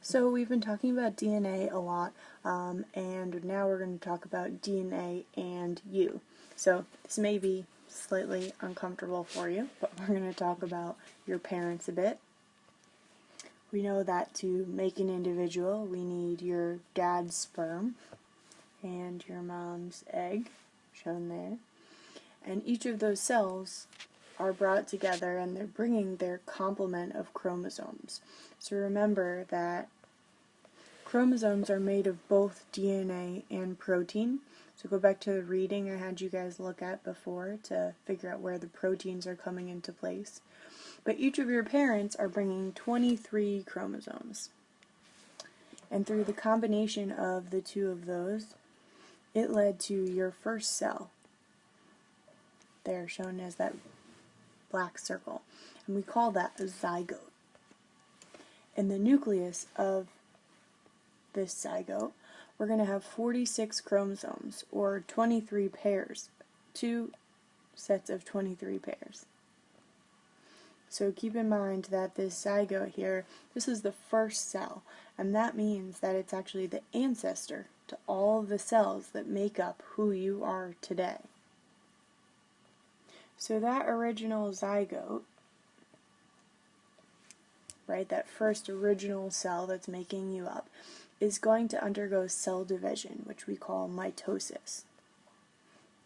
So we've been talking about DNA a lot, and now we're going to talk about DNA and you. So this may be slightly uncomfortable for you, but we're going to talk about your parents a bit. We know that to make an individual, we need your dad's sperm and your mom's egg, shown there. And each of those cells are brought together and they're bringing their complement of chromosomes. So remember that chromosomes are made of both DNA and protein. So go back to the reading I had you guys look at before to figure out where the proteins are coming into place. But each of your parents are bringing 23 chromosomes. And through the combination of the two of those, it led to your first cell. They're shown as that black circle. And we call that a zygote. In the nucleus of this zygote, we're going to have 46 chromosomes, or 23 pairs, 2 sets of 23 pairs. So keep in mind that this zygote here, this is the first cell, and that means that it's actually the ancestor to all of the cells that make up who you are today. So that original zygote, right, that first original cell that's making you up, is going to undergo cell division, which we call mitosis.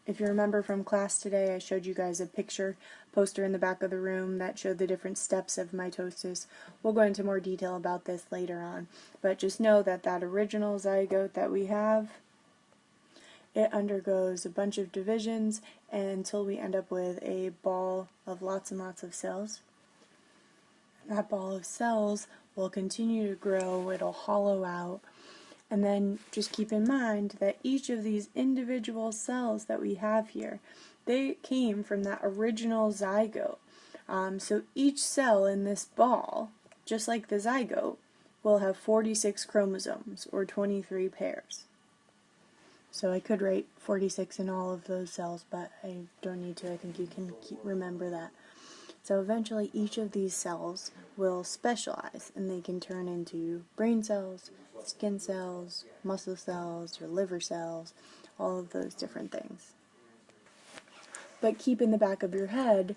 If you remember from class today, I showed you guys a poster in the back of the room that showed the different steps of mitosis. We'll go into more detail about this later on, but just know that that original zygote that we have, it undergoes a bunch of divisions until we end up with a ball of lots and lots of cells. That ball of cells will continue to grow, it'll hollow out, and then just keep in mind that each of these individual cells that we have here, they came from that original zygote. So each cell in this ball, just like the zygote, will have 46 chromosomes, or 23 pairs. So I could write 46 in all of those cells, but I don't need to. I think you can remember that. So eventually each of these cells will specialize, and they can turn into brain cells, skin cells, muscle cells, your liver cells, all of those different things. But keep in the back of your head,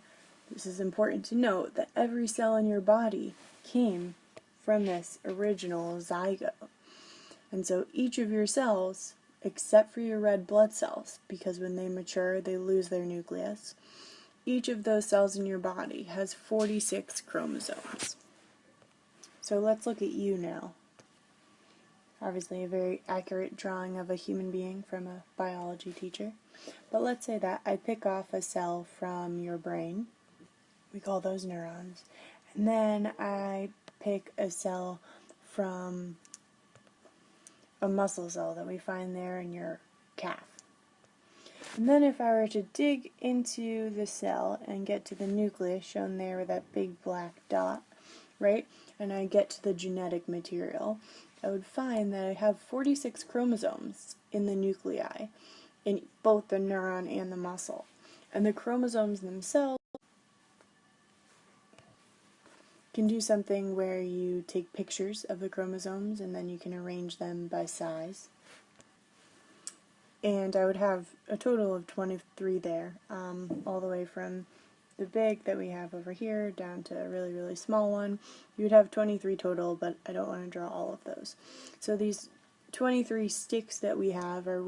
this is important to note, that every cell in your body came from this original zygote. And so each of your cells, except for your red blood cells, because when they mature they lose their nucleus, each of those cells in your body has 46 chromosomes. So let's look at you now. Obviously a very accurate drawing of a human being from a biology teacher. But let's say that I pick off a cell from your brain. We call those neurons. And then I pick a cell from a muscle cell that we find there in your calf. And then if I were to dig into the cell and get to the nucleus, shown there with that big black dot, right, and I get to the genetic material, I would find that I have 46 chromosomes in the nuclei, in both the neuron and the muscle. And the chromosomes themselves can do something where you take pictures of the chromosomes and then you can arrange them by size. And I would have a total of 23 there, all the way from the big that we have over here down to a really, really small one. You would have 23 total, but I don't want to draw all of those. So these 23 sticks that we have are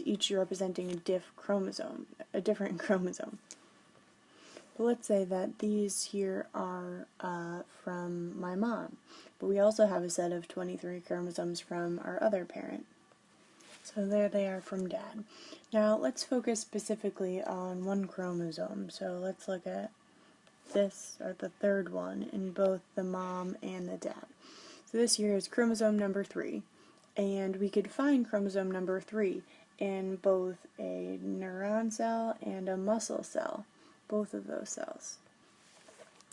each representing a different chromosome. But let's say that these here are from my mom, but we also have a set of 23 chromosomes from our other parent. So there they are from Dad. Now let's focus specifically on one chromosome. So let's look at this, or the third one, in both the mom and the dad. So this here is chromosome number 3, and we could find chromosome number 3 in both a neuron cell and a muscle cell, both of those cells.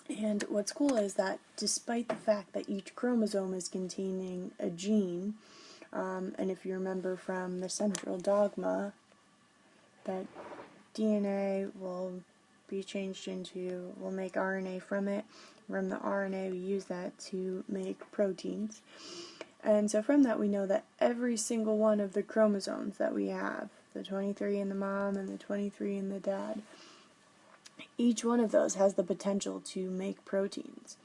And what's cool is that despite the fact that each chromosome is containing a gene, and if you remember from the central dogma, that DNA will be changed into, we'll make RNA from it. From the RNA we use that to make proteins. And so from that we know that every single one of the chromosomes that we have, the 23 in the mom and the 23 in the dad, each one of those has the potential to make proteins.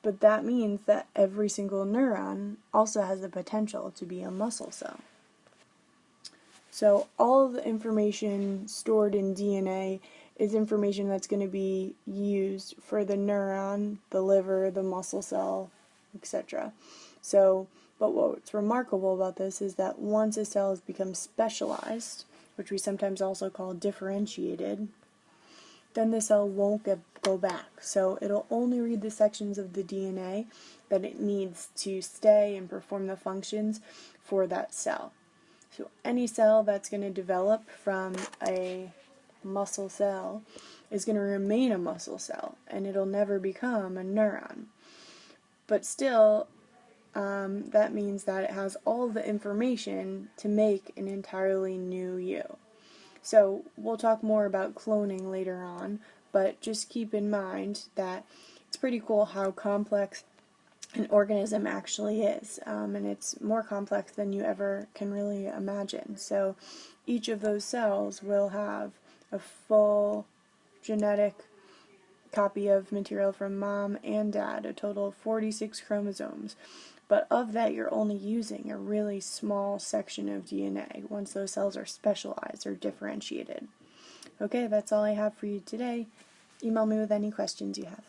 But that means that every single neuron also has the potential to be a muscle cell. So all of the information stored in DNA is information that's going to be used for the neuron, the liver, the muscle cell, etc. But what's remarkable about this is that once a cell has become specialized, which we sometimes also call differentiated, then the cell won't go back. So it'll only read the sections of the DNA that it needs to stay and perform the functions for that cell. So any cell that's going to develop from a muscle cell is going to remain a muscle cell, and it'll never become a neuron. But still, that means that it has all the information to make an entirely new you. So we'll talk more about cloning later on, but just keep in mind that it's pretty cool how complex an organism actually is, and it's more complex than you ever can really imagine. So each of those cells will have a full genetic copy of material from mom and dad, a total of 46 chromosomes. But of that, you're only using a really small section of DNA once those cells are specialized or differentiated. Okay, that's all I have for you today. Email me with any questions you have.